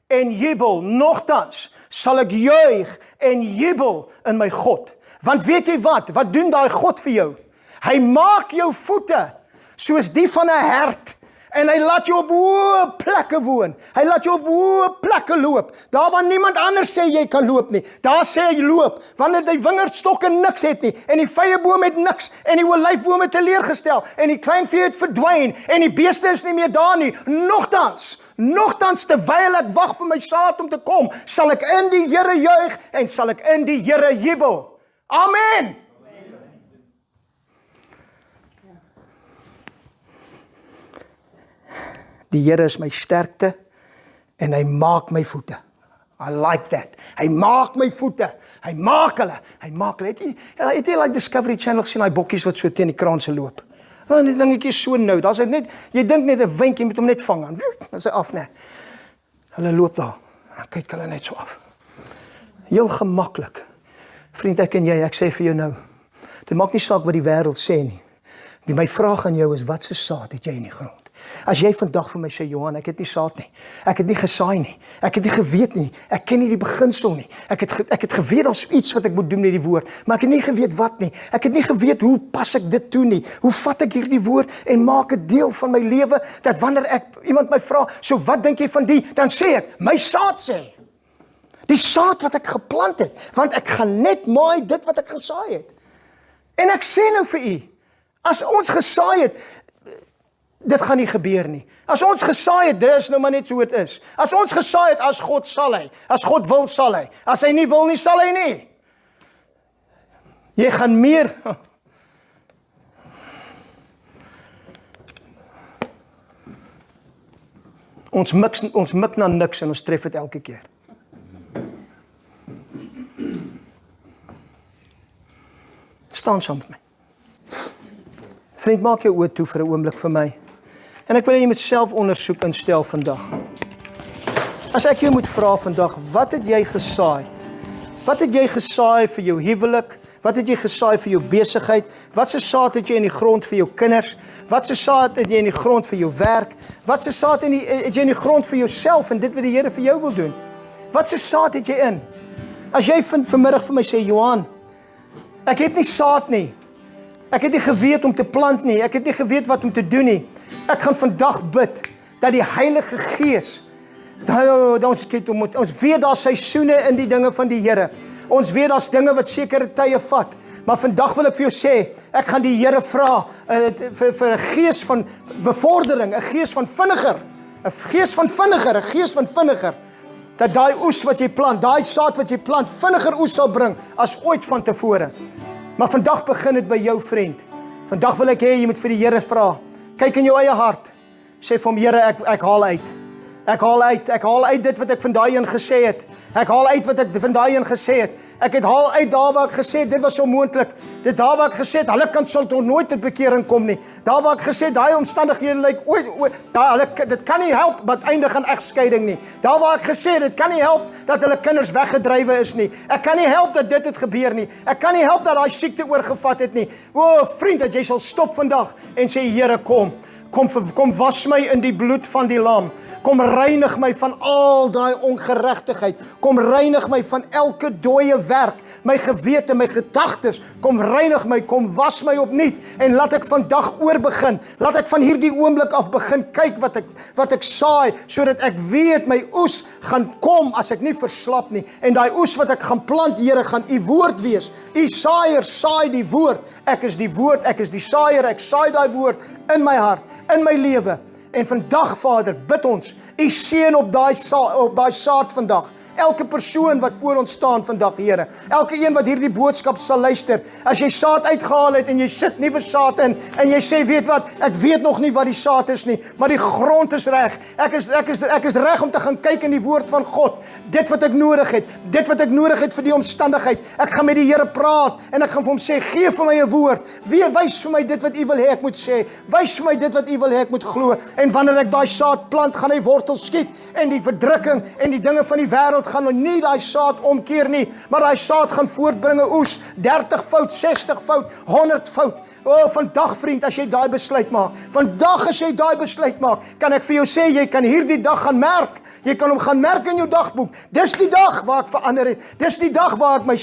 en jubel. Nogtans sal ek juig en jubel in my God. Want weet jy wat? Wat doen daai God vir jou? Hy maak jou voete soos die van 'n hert En hy laat jou op hoë plekke woon. Hy laat jou op hoë plekke loop. Daar waar niemand anders sê jy kan loop nie. Daar sê hy loop. Wanneer die wingerdstokke niks het nie. En die vyeboom het niks. En die olyfboom het teleurgestel. En die kleinvee het verdwyn. En die beeste is nie meer daar nie. Nogtans terwyl ek wag vir my saad om te kom, sal ek in die Here juig en sal ek in die Here jubel. Amen. Die Here is my sterkte en hy maak my voete. I like that. Hy maak my voete. Hy maak hulle. Het jy like Discovery Channel gesien, die bokkies wat so teen die kraanse loop? Want die dingetjie is so nou. Daar's net jy dink net 'n wink, jy moet hom net vang aan. Dan is hy af, né? Hulle loop daar. Dan kyk hulle net so af. Heel gemaklik. Vriend, ek en jy, ek sê vir jou nou. Dit maak nie saak wat die wêreld sê nie. My vraag aan jou is, wat se saad het jy in die grond? As jy vandag vir my sê, Johan, ek het nie saad nie. Ek het nie gesaai nie. Ek het nie geweet nie. Ek ken nie die beginsel nie. Ek het geweet daar's iets wat ek moet doen met die woord, maar ek het nie geweet wat nie. Ek het nie geweet hoe pas ek dit toe nie. Hoe vat ek hierdie woord en maak dit deel van my lewe, dat wanneer iemand my vra, so wat dink jy van die? Dan sê ek, my saad sê. Die saad wat ek geplant het, want ek gaan net maai dit wat ek gesaai het. En ek sê nou vir u, as ons gesaai het, dit gaan nie gebeur nie. As ons gesaai het, dis nou maar net so het is. As ons gesaai het, as God sal hy. As God wil, sal hy. As hy nie wil nie, sal hy nie. Jy gaan meer. Ons mik na niks en ons tref dit elke keer. Staan saam met my. Vriend, maak jou oë toe vir 'n oomblik vir my. En ek wil jy met selfondersoek instel vandag. As ek jou moet vra vandag, wat het jy gesaai? Wat het jy gesaai vir jou huwelik? Wat het jy gesaai vir jou besigheid? Wat se saad het jy in die grond vir jou kinders? Wat se saad het jy in die grond vir jou werk? Wat se saad het jy in die grond vir jouself en dit wat die Here vir jou wil doen? Wat se saad het jy in? As jy vanmiddag vir my sê, Johan, ek het nie saad nie. Ek het nie geweet om te plant nie. Ek het nie geweet wat om te doen nie. Ek gaan vandag bid dat die Heilige Gees, ons weet daar's seisoene in die dinge van die Here. Ons weet daar's dinge wat sekere tye vat. Maar vandag wil ek vir jou sê, ek gaan die Here vra vir 'n gees van bevordering, 'n gees van vinniger, 'n gees van vinniger, dat daai oes wat jy plant, daai saad wat jy plant, vinniger oes sal bring as ooit van tevore. Maar vandag begin dit by jou, vriend. Vandag wil ek hê jy moet vir die Here vra. Kyk in jou eie hart. Sê vir hom, Here, ek haal uit. Ek haal uit dit wat ek van daai een gesê het. Ek haal uit wat ek van daai een gesê het. Ek het haal uit daar waar ek gesê het, dit was onmoontlik. Dit daar waar ek gesê het, hulle kan sal tot nooit tot bekering kom nie. Daar waar ek gesê het, daai omstandighede lyk dit kan nie help wat eindig in egskeiding nie. Daar waar ek gesê het, dit kan nie help dat hulle kinders weggedrywe is nie. Ek kan nie help dat dit het gebeur nie. Ek kan nie help dat daai siekte oorgevat het nie. O, vriend, dat jy sal stop vandag en sê, Here, kom was my in die bloed van die lam. Kom reinig my van al daai ongeregtigheid. Kom reinig my van elke dooie werk. My gewete, my gedagtes. Kom reinig my, kom was my opnuut. En laat ek vandag oorbegin. Laat ek van hierdie oomblik af begin kyk wat ek saai, sodat ek weet my oes gaan kom as ek nie verslap nie. En daai oes wat ek gaan plant, Here, gaan u woord wees. U saaier saai die woord. Ek is die woord, ek is die saaier, ek saai daai woord in my hart, in my lewe. En vandag, Vader, bid ons, u seën op daai saad vandag. Elke persoon wat voor ons staan vandag, Here. Elke een wat hierdie boodskap sal luister. As jy saad uitgehaal het en jy sit nuwe saad in en jy sê, weet wat, ek weet nog nie wat die saad is nie, maar die grond is reg. Ek is reg om te gaan kyk in die woord van God. Dit wat ek nodig het vir die omstandigheid. Ek gaan met die Here praat en ek gaan vir hom sê, gee vir my 'n woord. Wys vir my dit wat u wil hê ek moet sê. Wys vir my dit wat u wil hê ek moet glo. En wanneer ek daai saad plant, gaan hy wortel skiet en die verdrukking en die dinge van die wêreld gaan nie daai saad omkeer nie, maar daai saad gaan voortbringe oes, 30 fout, 60 fout, 100 fout. O, vandag, vriend, as jy daai besluit maak, kan ek vir jou sê, jy kan hierdie dag gaan merk, Jy kan hom gaan merk in jou dagboek. Dis die dag waar ek verander het. Dis die dag waar ek my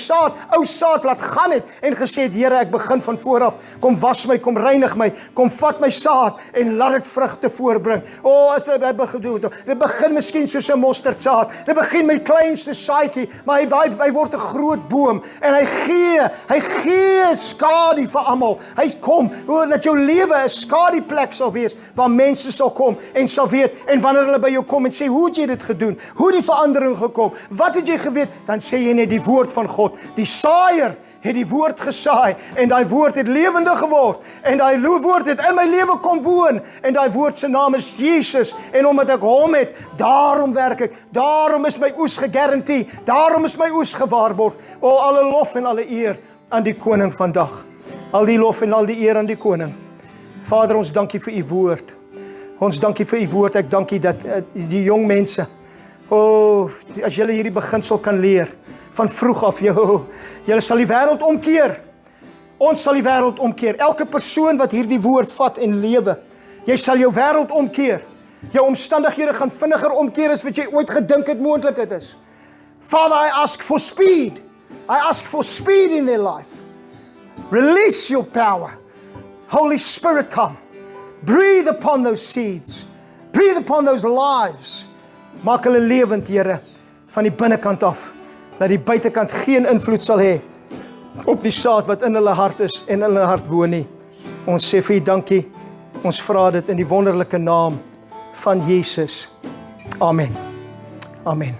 ou saad laat gaan het en gesê het, Here, ek begin van vooraf. Kom was my, kom reinig my, kom vat my saad en laat dit vrugte voorbring. As dit begin miskien soos 'n mosterdsaad. Dit begin met kleinste saadjie, maar hy word 'n groot boom en hy gee skadu vir almal. Hy kom dat jou lewe 'n skaduplek sal wees waar mense sal kom en sal weet, en wanneer hulle by jou kom en sê, hoe het jy dit gedoen? Hoe die verandering gekom? Wat het jy geweet? Dan sê jy net die woord van God. Die saaier het die woord gesaai en daai woord het lewendig geword en daai woord het in my lewe kom woon en daai woord se naam is Jesus en omdat ek hom het, daarom werk ek. Daarom is my oes gegarandeer. Daarom is my oes gewaarborg. Alle lof en alle eer aan die koning vandag. Al die lof en al die eer aan die koning. Vader, ons dankie vir u woord. Ons dankie vir u woord. Ek dankie dat die jong mense, as julle hierdie beginsel kan leer, van vroeg af, julle sal die wêreld omkeer. Ons sal die wêreld omkeer. Elke persoon wat hierdie woord vat en lewe, jy sal jou wêreld omkeer. Jou omstandighede gaan vinniger omkeer as wat jy ooit gedink het moontlik dit is. Father, I ask for speed. I ask for speed in their life. Release your power. Holy Spirit, come. Breathe upon those seeds. Breathe upon those lives. Maak hulle lewend, Here, van die binnekant af, dat die buitekant geen invloed sal hê op die saad wat in hulle hart is en in hulle hart woon nie. Ons sê vir u dankie. Ons vra dit in die wonderlike naam van Jesus. Amen. Amen.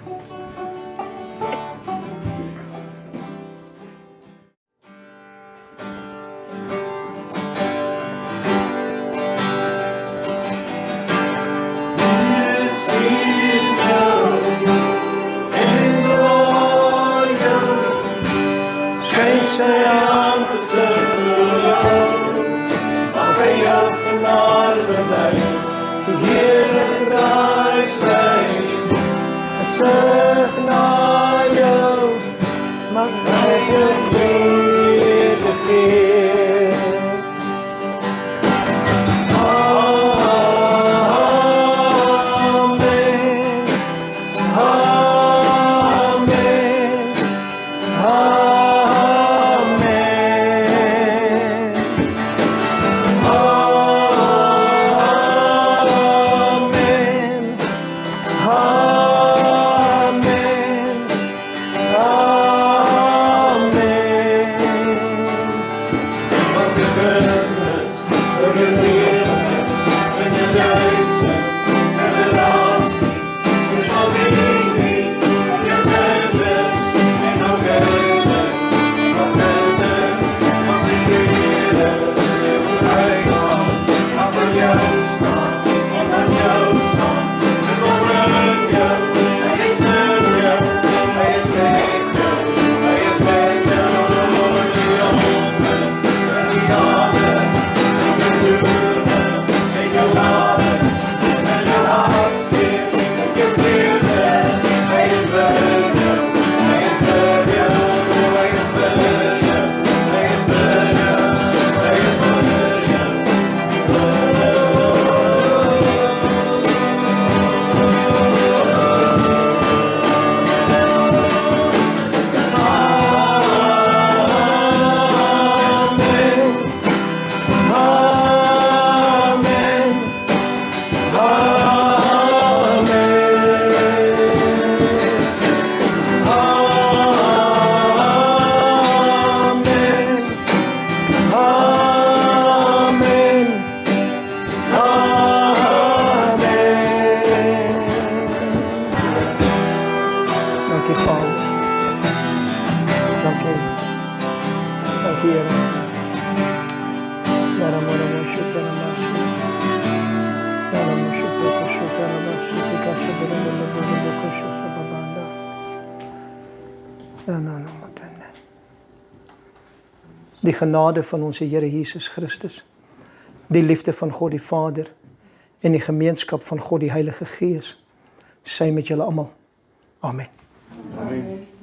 Die genade van ons Here Jesus Christus, die liefde van God die Vader en die gemeenskap van God die Heilige Gees, sy met julle almal. Amen. Amen.